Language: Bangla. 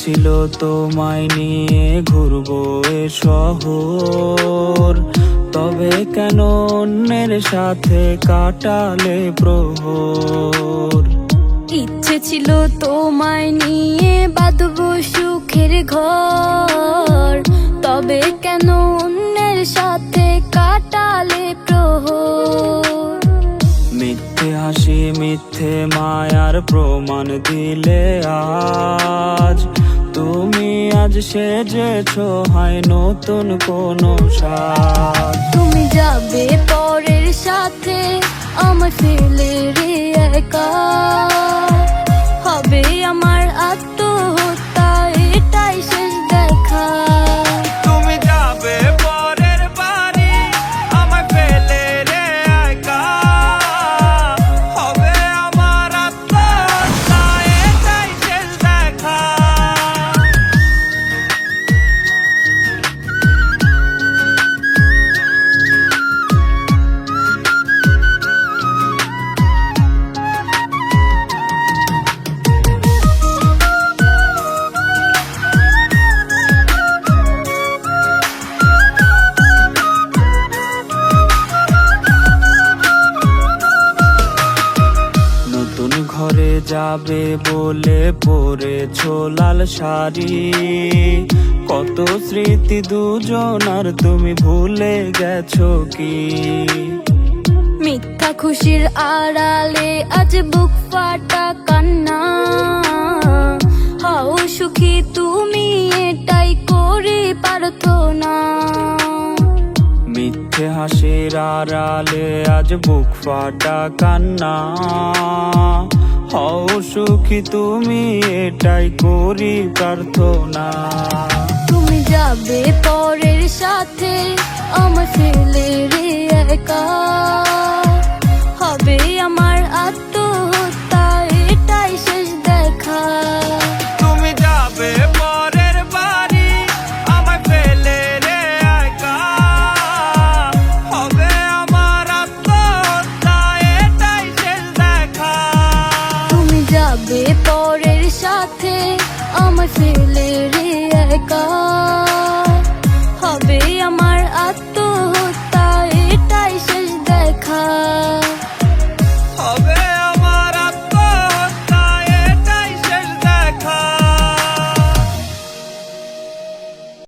ছিল তোমায় নিয়ে ঘুরবো এ শহর, তবে কেন অন্যের সাথে কাটালে প্রহর। ইচ্ছে ছিল তোমায় নিয়ে বাঁধবো সুখের ঘর, তবে কেন অন্যের সাথে কাটালে প্রহর। মিথ্যে হাসি মিথ্যে মায়ার প্রমাণ দিলে আজ, তুমি আজ সেজেছো হয় নতুন কোনো সাজ। তুমি যাবে পরের সাথে আমার ফেলে রে একা, হবে আমার আত্মহত্যা এটাই শেষ দেখা। তুমি যাবে পরের বাড়ি আমায় ফেলে রে একা, হবে আমার আত্মহত্যা এটাই শেষ দেখা। নতুন ঘরে যাবে বলে পরেছো লাল শাড়ি, কত স্মৃতি দুজনার তুমি ভুলে গেছো কি? মিথ্যা খুশির আড়ালে আজ বুক ফাটা কান্না, হাও সুখী তুমি এটাই করি পারতো না। মিথ্যে হাসির আড়ালে আজ বুক ফাটা কান্না, হও সুখী তুমি এটাই করি প্রার্থনা। তুমি যাবে পরের সাথে আমার ফেলে রে একা, হবে আমার আত্মহত্যা এটাই শেষ দেখা। তুমি যাবে পরের বাড়ি আমায় ফেলে রে একা, হবে আমার আত্মহত্যা এটাই শেষ দেখা। তুমি যাবে পরের সাথে আমার ফেলে